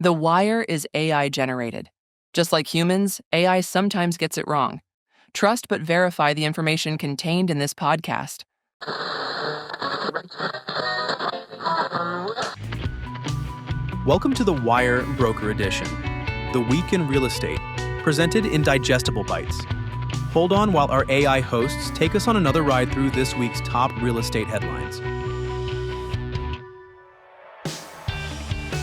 The Wire is AI generated. Just like humans, AI sometimes gets it wrong. Trust but verify the information contained in this podcast. Welcome to the Wire Broker Edition, the week in real estate, presented in digestible bites. Hold on while our AI hosts take us on another ride through this week's top real estate headlines.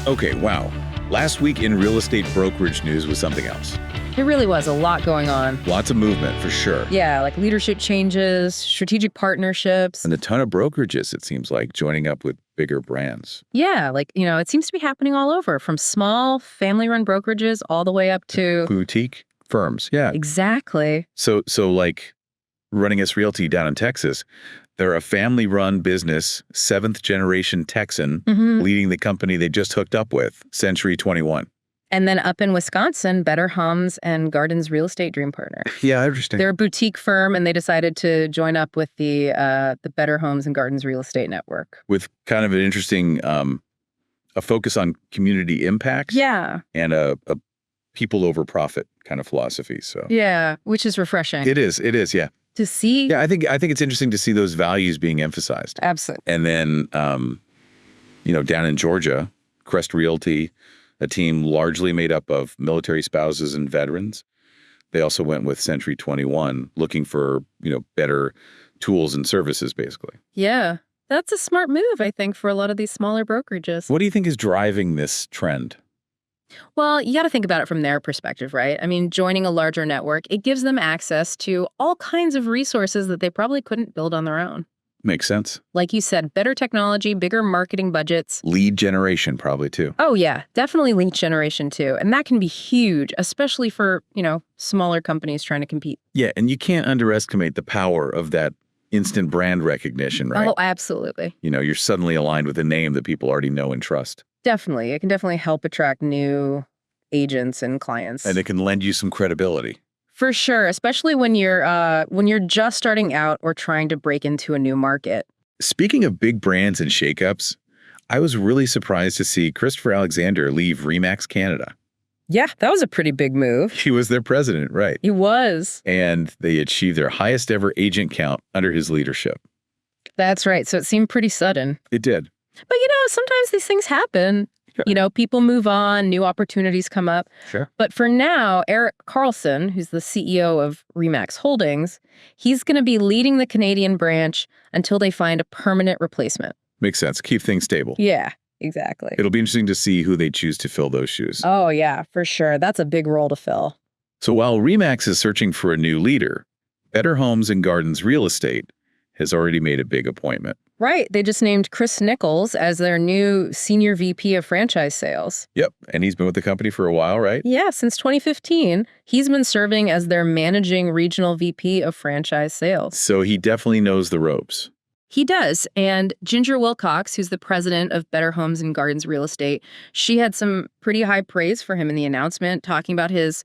Okay, wow. Last week in real estate brokerage news was something else. It really was a lot going on. Lots of movement, for sure. Yeah, like leadership changes, strategic partnerships. And a ton of brokerages, it seems like, joining up with bigger brands. Yeah, it seems to be happening all over, from small family-run brokerages all the way up to Boutique firms, yeah. Exactly. So like Running S Realty down in Texas, they're a family-run business, seventh-generation Texan, leading the company they just hooked up with, Century 21. And then up in Wisconsin, Better Homes and Gardens Real Estate Dream Partner. Yeah, interesting. They're a boutique firm, and they decided to join up with the Better Homes and Gardens Real Estate Network. With kind of an interesting a focus on community impacts. Yeah. And a people over profit kind of philosophy. So yeah, which is refreshing. It is, yeah. To see. Yeah, I think it's interesting to see those values being emphasized. Absolutely. And then, down in Georgia, Crest Realty, a team largely made up of military spouses and veterans. They also went with Century 21, looking for, better tools and services, basically. Yeah, that's a smart move, I think, for a lot of these smaller brokerages. What do you think is driving this trend? Well, you got to think about it from their perspective, right? I mean, joining a larger network, it gives them access to all kinds of resources that they probably couldn't build on their own. Makes sense. Like you said, better technology, bigger marketing budgets. Lead generation, probably, too. Oh, yeah, definitely lead generation, too. And that can be huge, especially for, smaller companies trying to compete. Yeah, and you can't underestimate the power of that instant brand recognition, right? Oh, absolutely. You're suddenly aligned with a name that people already know and trust. Definitely. It can definitely help attract new agents and clients. And it can lend you some credibility. For sure, especially when you're just starting out or trying to break into a new market. Speaking of big brands and shakeups, I was really surprised to see Christopher Alexander leave RE/MAX Canada. Yeah, that was a pretty big move. He was their president, right? He was. And they achieved their highest ever agent count under his leadership. That's right. So it seemed pretty sudden. It did. But, sometimes these things happen. Sure. People move on, new opportunities come up. Sure. But for now, Eric Carlson, who's the CEO of RE/MAX Holdings, he's going to be leading the Canadian branch until they find a permanent replacement. Makes sense. Keep things stable. Yeah, exactly. It'll be interesting to see who they choose to fill those shoes. Oh, yeah, for sure. That's a big role to fill. So while RE/MAX is searching for a new leader, Better Homes and Gardens Real Estate has already made a big appointment. Right. They just named Chris Nichols as their new senior VP of franchise sales. Yep. And he's been with the company for a while, right? Yeah, since 2015. He's been serving as their managing regional VP of franchise sales. So he definitely knows the ropes. He does. And Ginger Wilcox, who's the president of Better Homes and Gardens Real Estate, she had some pretty high praise for him in the announcement, talking about his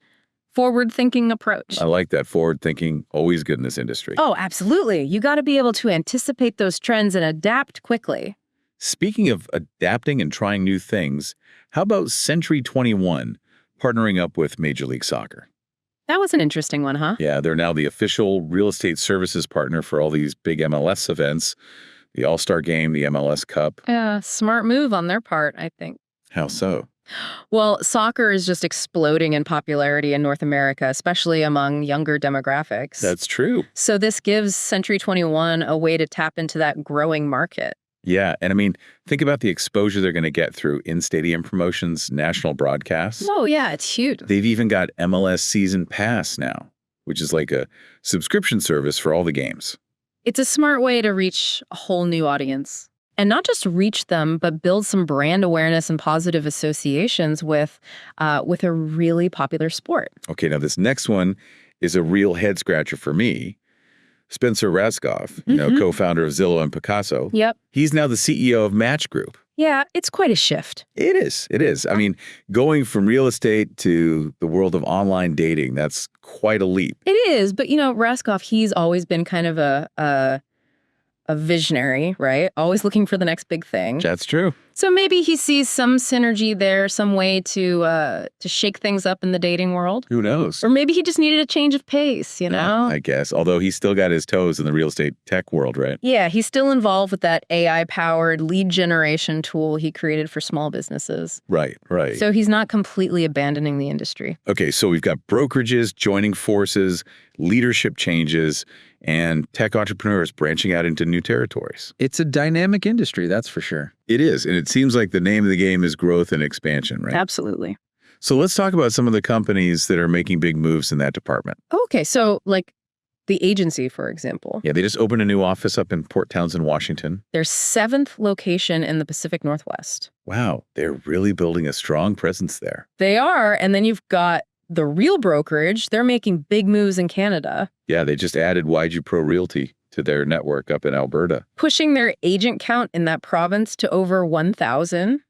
forward-thinking approach. I like that. Forward thinking, always good in this industry. Oh, absolutely. You got to be able to anticipate those trends and adapt quickly. Speaking of adapting and trying new things, how about Century 21 partnering up with Major League Soccer? That was an interesting one, huh? Yeah, they're now the official real estate services partner for all these big MLS events, the All-Star Game, the MLS Cup. Yeah, smart move on their part, I think. How so? Well, soccer is just exploding in popularity in North America, especially among younger demographics. That's true. So this gives Century 21 a way to tap into that growing market. Yeah, and think about the exposure they're going to get through in-stadium promotions, national broadcasts. Oh, yeah, it's huge. They've even got MLS Season Pass now, which is like a subscription service for all the games. It's a smart way to reach a whole new audience. And not just reach them, but build some brand awareness and positive associations with a really popular sport. Okay, now this next one is a real head-scratcher for me. Spencer Rascoff, co-founder of Zillow and Picasso. Yep. He's now the CEO of Match Group. Yeah, it's quite a shift. It is. Going from real estate to the world of online dating, that's quite a leap. It is. But, Rascoff, he's always been kind of a a visionary, right? Always looking for the next big thing. That's true. So maybe he sees some synergy there, some way to shake things up in the dating world. Who knows? Or maybe he just needed a change of pace, you know? I guess. Although he's still got his toes in the real estate tech world, right? Yeah, he's still involved with that AI-powered lead generation tool he created for small businesses. Right. So he's not completely abandoning the industry. Okay, so we've got brokerages joining forces, leadership changes, and tech entrepreneurs branching out into new territories. It's a dynamic industry, that's for sure. It is, and it seems like the name of the game is growth and expansion, right? Absolutely. So let's talk about some of the companies that are making big moves in that department. Okay, so like the agency, for example. Yeah, they just opened a new office up in Port Townsend, Washington. Their 7th location in the Pacific Northwest. Wow, they're really building a strong presence there. They are, and then you've got the Real Brokerage. They're making big moves in Canada. Yeah, they just added YG Pro Realty to their network up in Alberta. Pushing their agent count in that province to over 1,000.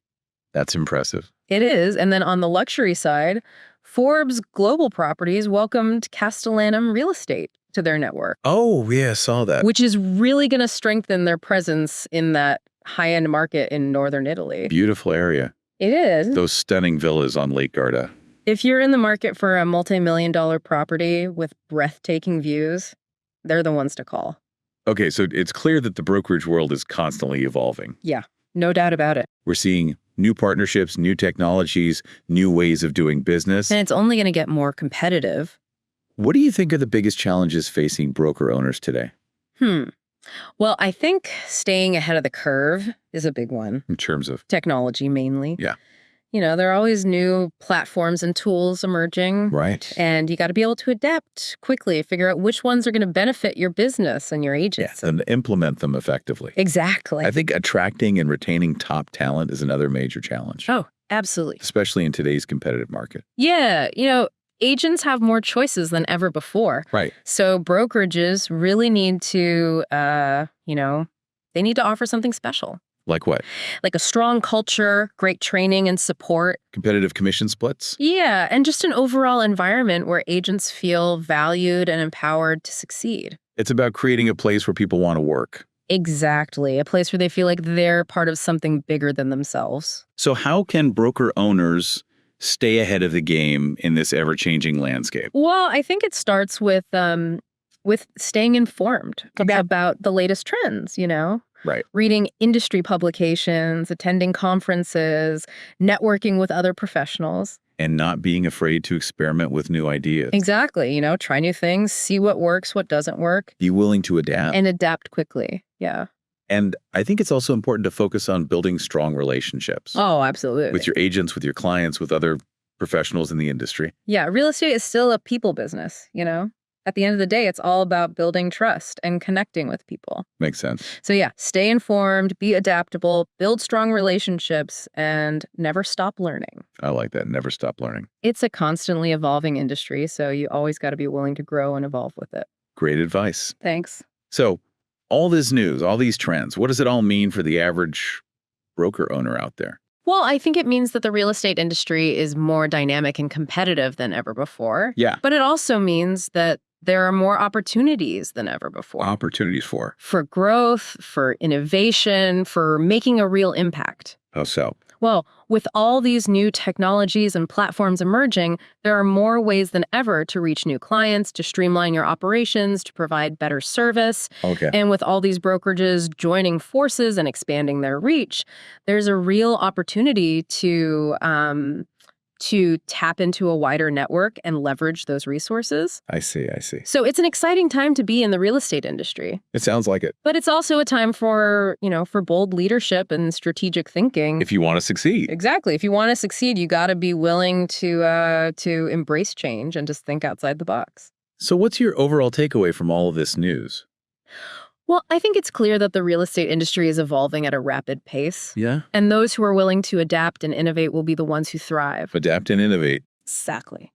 That's impressive. It is. And then on the luxury side, Forbes Global Properties welcomed Castellanum Real Estate to their network. Oh, yeah, I saw that. Which is really going to strengthen their presence in that high-end market in northern Italy. Beautiful area. It is. Those stunning villas on Lake Garda. If you're in the market for a multi-million-dollar property with breathtaking views, they're the ones to call. Okay, so it's clear that the brokerage world is constantly evolving. Yeah, no doubt about it. We're seeing new partnerships, new technologies, new ways of doing business. And it's only going to get more competitive. What do you think are the biggest challenges facing broker owners today? Well, I think staying ahead of the curve is a big one. In terms of? Technology, mainly. Yeah. You know, there are always new platforms and tools emerging. Right. And you got to be able to adapt quickly, figure out which ones are going to benefit your business and your agents. Yeah, and implement them effectively. Exactly. I think attracting and retaining top talent is another major challenge. Oh, absolutely. Especially in today's competitive market. Yeah. You know, agents have more choices than ever before. Right. So brokerages really need to, they need to offer something special. Like what? Like a strong culture, great training and support. Competitive commission splits? Yeah, and just an overall environment where agents feel valued and empowered to succeed. It's about creating a place where people want to work. Exactly. A place where they feel like they're part of something bigger than themselves. So how can broker owners stay ahead of the game in this ever-changing landscape? Well, I think it starts with staying informed about the latest trends, you know? Right. Reading industry publications, attending conferences, networking with other professionals. And not being afraid to experiment with new ideas. Exactly. You know, try new things, see what works, what doesn't work. Be willing to adapt. And adapt quickly. Yeah. And I think it's also important to focus on building strong relationships. Oh, absolutely. With your agents, with your clients, with other professionals in the industry. Yeah. Real estate is still a people business, you know? At the end of the day, it's all about building trust and connecting with people. Makes sense. So yeah, stay informed, be adaptable, build strong relationships, and never stop learning. I like that. Never stop learning. It's a constantly evolving industry, so you always got to be willing to grow and evolve with it. Great advice. Thanks. So all this news, all these trends, what does it all mean for the average broker owner out there? Well, I think it means that the real estate industry is more dynamic and competitive than ever before. Yeah. But it also means that there are more opportunities than ever before. Opportunities for growth, for innovation, for making a real impact. How so? Well, with all these new technologies and platforms emerging, there are more ways than ever to reach new clients, to streamline your operations, to provide better service. Okay. And with all these brokerages joining forces and expanding their reach, there's a real opportunity to tap into a wider network and leverage those resources. I see. So it's an exciting time to be in the real estate industry. It sounds like it. But it's also a time for bold leadership and strategic thinking. If you want to succeed. Exactly. If you want to succeed, you got to be willing to embrace change and just think outside the box. So what's your overall takeaway from all of this news? Well, I think it's clear that the real estate industry is evolving at a rapid pace. Yeah. And those who are willing to adapt and innovate will be the ones who thrive. Adapt and innovate. Exactly.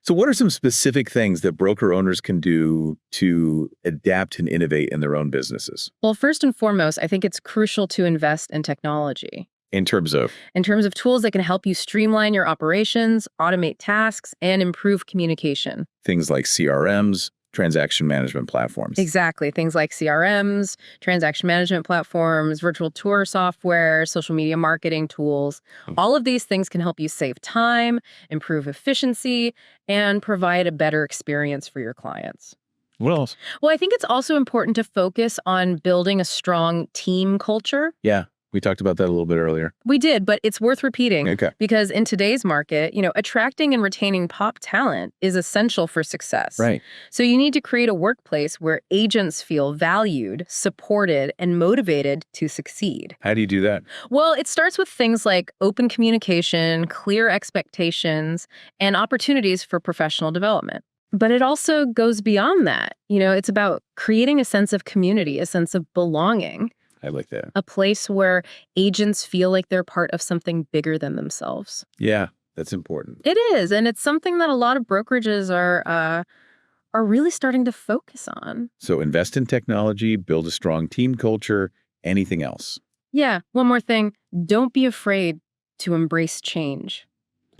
So what are some specific things that broker owners can do to adapt and innovate in their own businesses? Well, first and foremost, I think it's crucial to invest in technology. In terms of? In terms of tools that can help you streamline your operations, automate tasks, and improve communication. Things like CRMs, transaction management platforms. Exactly. Things like CRMs, transaction management platforms, virtual tour software, social media marketing tools. All of these things can help you save time, improve efficiency, and provide a better experience for your clients. What else? Well, I think it's also important to focus on building a strong team culture. Yeah, we talked about that a little bit earlier. We did, but it's worth repeating. Okay. Because in today's market, attracting and retaining top talent is essential for success. Right. So you need to create a workplace where agents feel valued, supported, and motivated to succeed. How do you do that? Well, it starts with things like open communication, clear expectations, and opportunities for professional development. But it also goes beyond that. It's about creating a sense of community, a sense of belonging. I like that. A place where agents feel like they're part of something bigger than themselves. Yeah, that's important. It is, and it's something that a lot of brokerages are really starting to focus on. So invest in technology, build a strong team culture, anything else. Yeah, one more thing. Don't be afraid to embrace change.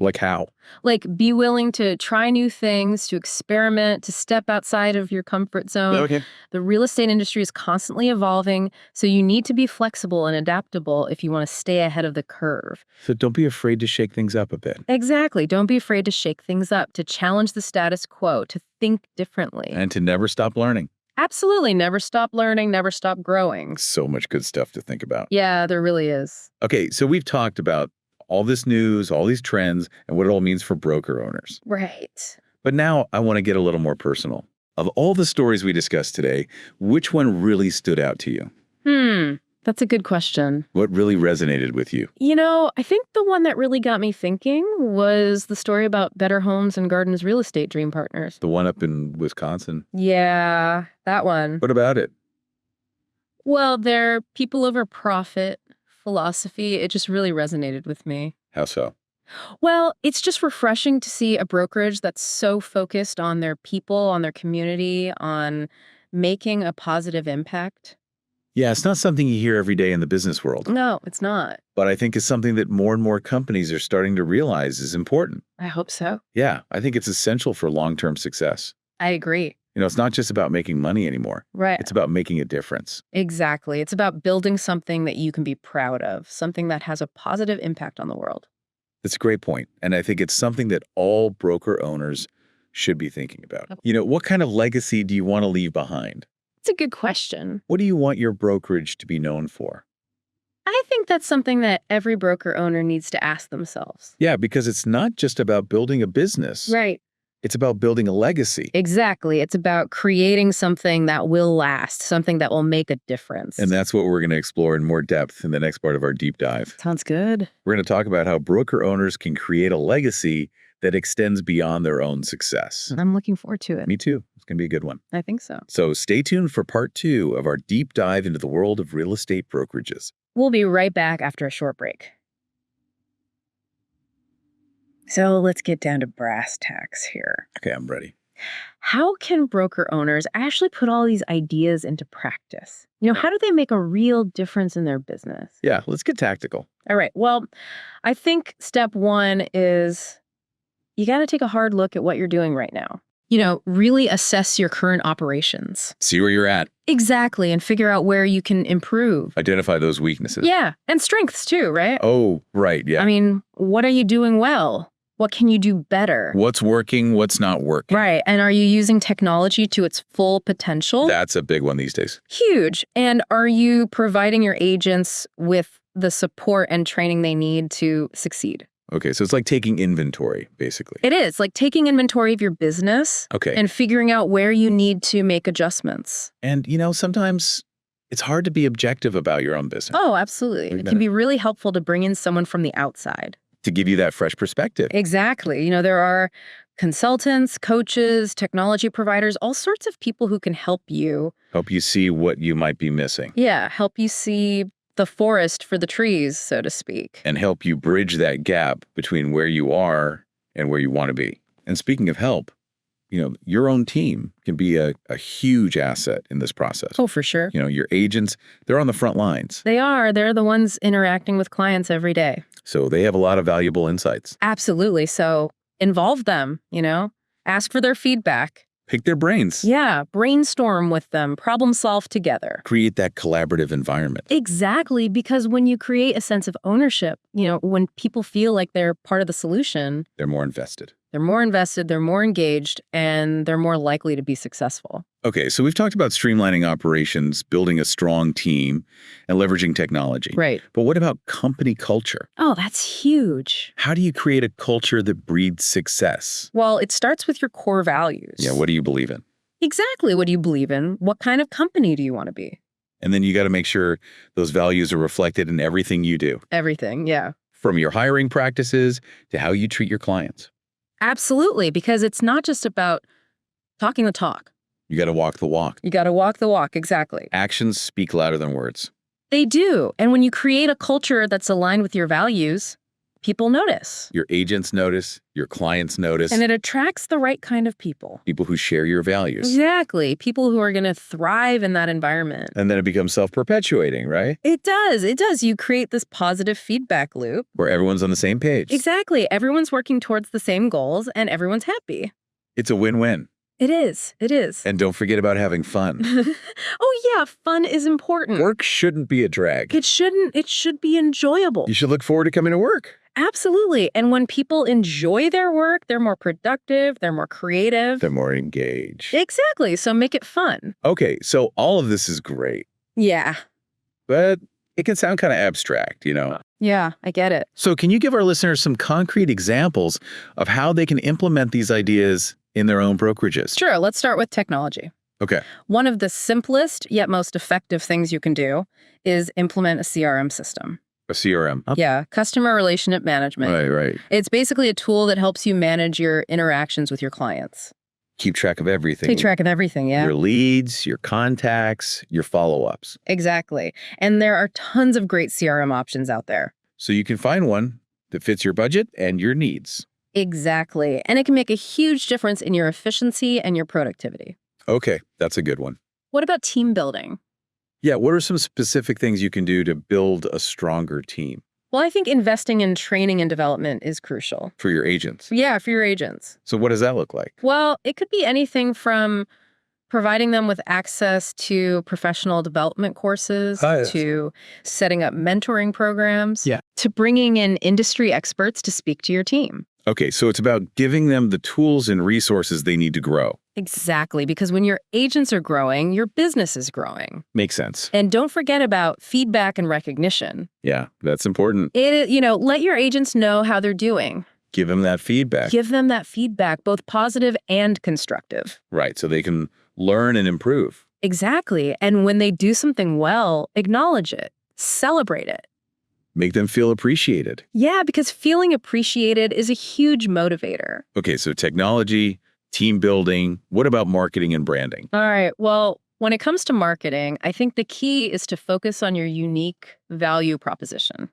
Like how? Like, be willing to try new things, to experiment, to step outside of your comfort zone. Okay. The real estate industry is constantly evolving, so you need to be flexible and adaptable if you want to stay ahead of the curve. So don't be afraid to shake things up a bit. Exactly. Don't be afraid to shake things up, to challenge the status quo, to think differently. And to never stop learning. Absolutely. Never stop learning, never stop growing. So much good stuff to think about. Yeah, there really is. Okay, so we've talked about all this news, all these trends, and what it all means for broker owners. Right. But now I want to get a little more personal. Of all the stories we discussed today, which one really stood out to you? That's a good question. What really resonated with you? I think the one that really got me thinking was the story about Better Homes and Gardens Real Estate Dream Partners. The one up in Wisconsin. Yeah, that one. What about it? Well, their people over profit philosophy, it just really resonated with me. How so? Well, it's just refreshing to see a brokerage that's so focused on their people, on their community, on making a positive impact. Yeah, it's not something you hear every day in the business world. No, it's not. But I think it's something that more and more companies are starting to realize is important. I hope so. Yeah, I think it's essential for long-term success. I agree. It's not just about making money anymore. Right. It's about making a difference. Exactly. It's about building something that you can be proud of, something that has a positive impact on the world. That's a great point. And I think it's something that all broker owners should be thinking about. What kind of legacy do you want to leave behind? It's a good question. What do you want your brokerage to be known for? I think that's something that every broker owner needs to ask themselves. Yeah, because it's not just about building a business. Right. It's about building a legacy. Exactly. It's about creating something that will last, something that will make a difference. And that's what we're going to explore in more depth in the next part of our deep dive. Sounds good. We're going to talk about how broker owners can create a legacy that extends beyond their own success. I'm looking forward to it. Me too. It's going to be a good one. I think so. So stay tuned for part 2 of our deep dive into the world of real estate brokerages. We'll be right back after a short break. So let's get down to brass tacks here. Okay, I'm ready. How can broker owners actually put all these ideas into practice? How do they make a real difference in their business? Yeah, let's get tactical. All right. Well, I think step one is you got to take a hard look at what you're doing right now. Really assess your current operations. See where you're at. Exactly. And figure out where you can improve. Identify those weaknesses. Yeah. And strengths too, right? Oh, right. Yeah. I mean, what are you doing well? What can you do better? What's working? What's not working? Right. And are you using technology to its full potential? That's a big one these days. Huge. And are you providing your agents with the support and training they need to succeed? Okay, so it's like taking inventory, basically. It is like taking inventory of your business Okay. and figuring out where you need to make adjustments. And, sometimes it's hard to be objective about your own business. Oh, absolutely. It can be really helpful to bring in someone from the outside. To give you that fresh perspective. Exactly. There are consultants, coaches, technology providers, all sorts of people who can help you. Help you see what you might be missing. Yeah, help you see the forest for the trees, so to speak. And help you bridge that gap between where you are and where you want to be. And speaking of help, your own team can be a huge asset in this process. Oh, for sure. Your agents, they're on the front lines. They are. They're the ones interacting with clients every day. So they have a lot of valuable insights. Absolutely. So involve them, ask for their feedback. Pick their brains. Yeah, brainstorm with them, problem solve together. Create that collaborative environment. Exactly, because when you create a sense of ownership, when people feel like they're part of the solution, They're more invested. they're more invested, they're more engaged, and they're more likely to be successful. Okay, so we've talked about streamlining operations, building a strong team, and leveraging technology. Right. But what about company culture? Oh, that's huge. How do you create a culture that breeds success? Well, it starts with your core values. Yeah, what do you believe in? Exactly. What do you believe in? What kind of company do you want to be? And then you got to make sure those values are reflected in everything you do, Everything, yeah. from your hiring practices to how you treat your clients. Absolutely, because it's not just about talking the talk. You got to walk the walk. You got to walk the walk, exactly. Actions speak louder than words. They do. And when you create a culture that's aligned with your values, people notice. Your agents notice, your clients notice, And it attracts the right kind of people. people who share your values. Exactly. People who are going to thrive in that environment. And then it becomes self-perpetuating, right? It does. It does. You create this positive feedback loop. Where everyone's on the same page. Exactly. Everyone's working towards the same goals and everyone's happy. It's a win-win. It is. It is. And don't forget about having fun. Oh, yeah. Fun is important. Work shouldn't be a drag. It shouldn't. It should be enjoyable. You should look forward to coming to work. Absolutely. And when people enjoy their work, they're more productive, they're more creative. They're more engaged. Exactly. So make it fun. Okay, so all of this is great, Yeah. but it can sound kind of abstract, you know? Yeah, I get it. So can you give our listeners some concrete examples of how they can implement these ideas in their own brokerages? Sure. Let's start with technology. Okay. One of the simplest yet most effective things you can do is implement a CRM system. A CRM. Yeah, customer relationship management. Right. It's basically a tool that helps you manage your interactions with your clients. Keep track of everything. Take track of everything, yeah. Your leads, your contacts, your follow-ups. Exactly. And there are tons of great CRM options out there. So you can find one that fits your budget and your needs. Exactly. And it can make a huge difference in your efficiency and your productivity. Okay, that's a good one. What about team building? Yeah, what are some specific things you can do to build a stronger team Well, I think investing in training and development is crucial. for your agents? Yeah, for your agents. So what does that look like? Well, it could be anything from providing them with access to professional development courses, Ah, yes. to setting up mentoring programs, Yeah. to bringing in industry experts to speak to your team. Okay, so it's about giving them the tools and resources they need to grow. Exactly, because when your agents are growing, your business is growing. Makes sense. And don't forget about feedback and recognition. Yeah, that's important. Let your agents know how they're doing. Give them that feedback. Give them that feedback, both positive and constructive. Right, so they can learn and improve. Exactly. And when they do something well, acknowledge it, celebrate it. Make them feel appreciated. Yeah, because feeling appreciated is a huge motivator. Okay, so technology, team building. What about marketing and branding? All right. Well, when it comes to marketing, I think the key is to focus on your unique value proposition.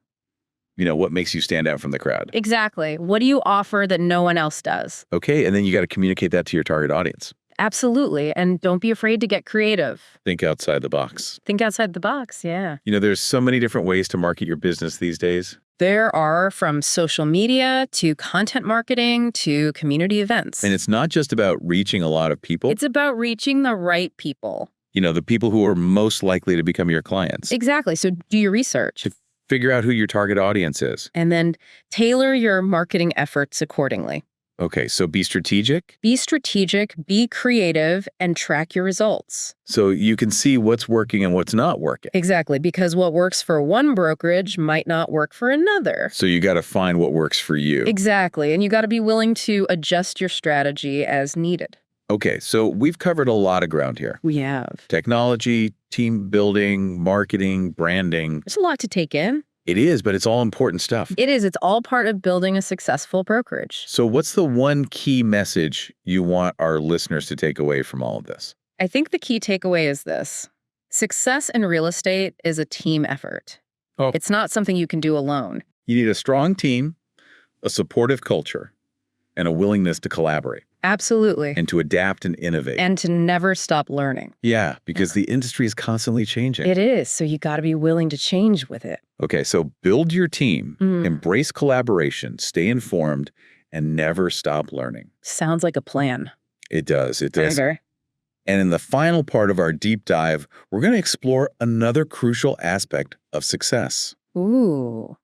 You know, what makes you stand out from the crowd? Exactly. What do you offer that no one else does? Okay, and then you got to communicate that to your target audience. Absolutely. And don't be afraid to get creative. Think outside the box. Think outside the box. Yeah. You know, there's so many different ways to market your business these days. There are, from social media to content marketing to community events. And it's not just about reaching a lot of people. It's about reaching the right people. You know, the people who are most likely to become your clients. Exactly. So do your research. Figure out who your target audience is. And then tailor your marketing efforts accordingly. Okay, so be strategic. Be strategic, be creative, and track your results. So you can see what's working and what's not working. Exactly, because what works for one brokerage might not work for another. So you got to find what works for you. Exactly, and you got to be willing to adjust your strategy as needed. Okay, so we've covered a lot of ground here. We have. Technology, team building, marketing, branding. There's a lot to take in. It is, but it's all important stuff. It is. It's all part of building a successful brokerage. So what's the one key message you want our listeners to take away from all of this? I think the key takeaway is this. Success in real estate is a team effort. Oh. It's not something you can do alone. You need a strong team, a supportive culture, and a willingness to collaborate Absolutely. and to adapt and innovate. And to never stop learning. Yeah, because the industry is constantly changing. It is. So you got to be willing to change with it. Okay, so build your team, Mm. embrace collaboration, stay informed, and never stop learning. Sounds like a plan. It does. It does. Very. And in the final part of our deep dive, we're going to explore another crucial aspect of success. Ooh,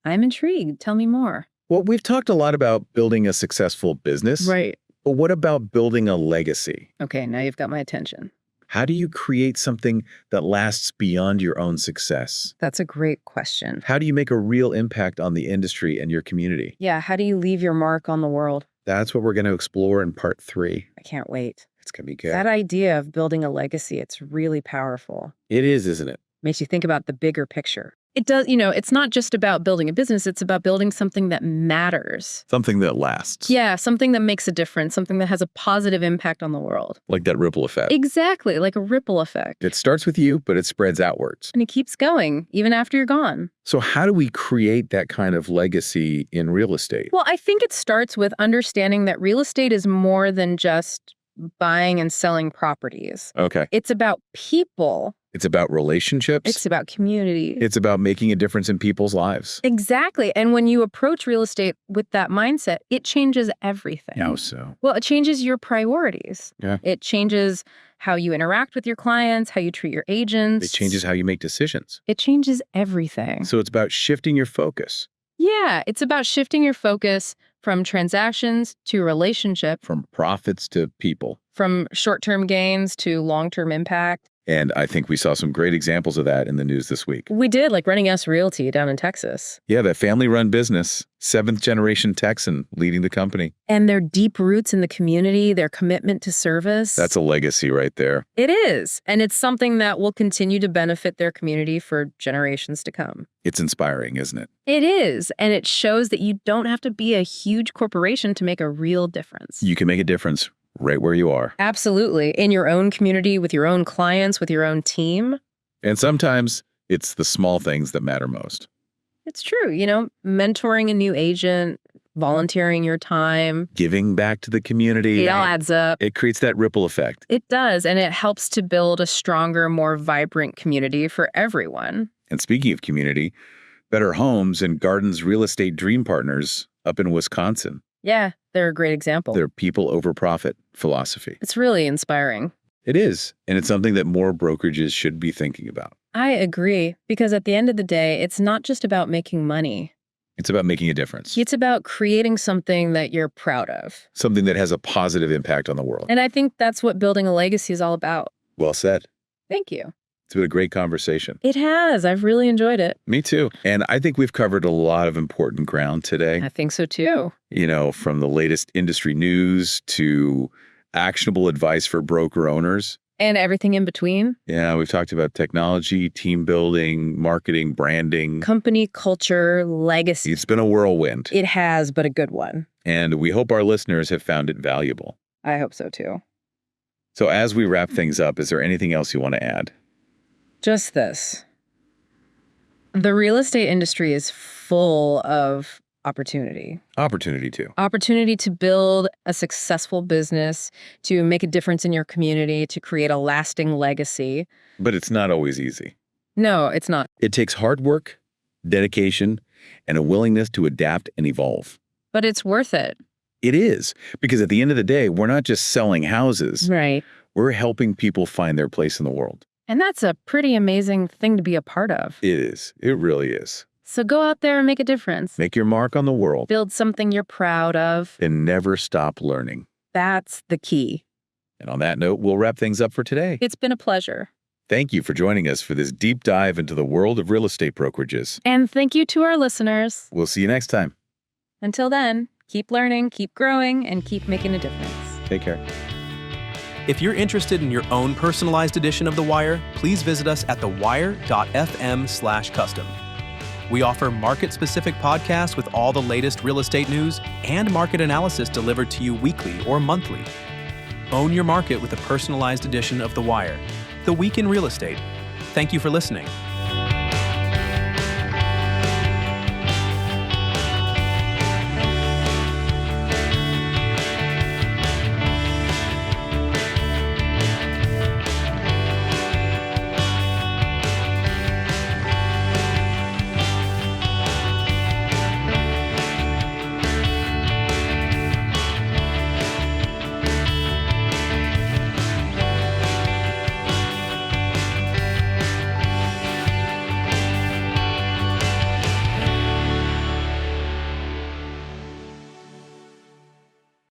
I'm intrigued. Tell me more. Well, we've talked a lot about building a successful business. Right. But what about building a legacy? Okay, now you've got my attention. How do you create something that lasts beyond your own success? That's a great question. How do you make a real impact on the industry and your community? Yeah, how do you leave your mark on the world? That's what we're going to explore in part 3. I can't wait. It's going to be good. That idea of building a legacy, it's really powerful. It is, isn't it? Makes you think about the bigger picture. It does, it's not just about building a business, it's about building something that matters. Something that lasts. Yeah, something that makes a difference, something that has a positive impact on the world. Like that ripple effect. Exactly, like a ripple effect. It starts with you, but it spreads outwards. And it keeps going, even after you're gone. So how do we create that kind of legacy in real estate? Well, I think it starts with understanding that real estate is more than just buying and selling properties. Okay. It's about people. It's about relationships. It's about community. It's about making a difference in people's lives. Exactly. And when you approach real estate with that mindset, it changes everything. How so? Well, it changes your priorities. Yeah. It changes how you interact with your clients, how you treat your agents. It changes how you make decisions. It changes everything. So it's about shifting your focus. Yeah, it's about shifting your focus from transactions to relationship, From profits to people. from short-term gains to long-term impact. And I think we saw some great examples of that in the news this week. We did, like Running S Realty down in Texas. Yeah, that family-run business, 7th-generation Texan leading the company. And their deep roots in the community, their commitment to service. That's a legacy right there. It is. And it's something that will continue to benefit their community for generations to come. It's inspiring, isn't it? It is. And it shows that you don't have to be a huge corporation to make a real difference. You can make a difference right where you are. Absolutely. In your own community, with your own clients, with your own team. And sometimes it's the small things that matter most. It's true. Mentoring a new agent, volunteering your time. Giving back to the community. It all adds up. It creates that ripple effect. It does. And it helps to build a stronger, more vibrant community for everyone. And speaking of community, Better Homes and Gardens Real Estate Dream Partners up in Wisconsin. Yeah, they're a great example. Their people over profit philosophy. It's really inspiring. It is. And it's something that more brokerages should be thinking about. I agree, because at the end of the day, it's not just about making money. It's about making a difference. It's about creating something that you're proud of. Something that has a positive impact on the world. And I think that's what building a legacy is all about. Well said. Thank you. It's been a great conversation. It has. I've really enjoyed it. Me too. And I think we've covered a lot of important ground today. I think so too. From the latest industry news to actionable advice for broker owners. And everything in between. Yeah, we've talked about technology, team building, marketing, branding. Company culture, legacy. It's been a whirlwind. It has, but a good one. And we hope our listeners have found it valuable. I hope so too. So as we wrap things up, is there anything else you want to add? Just this. The real estate industry is full of opportunity. Opportunity too. Opportunity to build a successful business, to make a difference in your community, to create a lasting legacy. But it's not always easy. No, it's not. It takes hard work, dedication, and a willingness to adapt and evolve. But it's worth it. It is, because at the end of the day, we're not just selling houses. Right. We're helping people find their place in the world. And that's a pretty amazing thing to be a part of. It is. It really is. So go out there and make a difference. Make your mark on the world. Build something you're proud of. And never stop learning. That's the key. And on that note, we'll wrap things up for today. It's been a pleasure. Thank you for joining us for this deep dive into the world of real estate brokerages. And thank you to our listeners. We'll see you next time. Until then, keep learning, keep growing, and keep making a difference. Take care. If you're interested in your own personalized edition of The Wire, please visit us at thewire.fm/custom. We offer market-specific podcasts with all the latest real estate news and market analysis delivered to you weekly or monthly. Own your market with a personalized edition of The Wire, the week in real estate. Thank you for listening.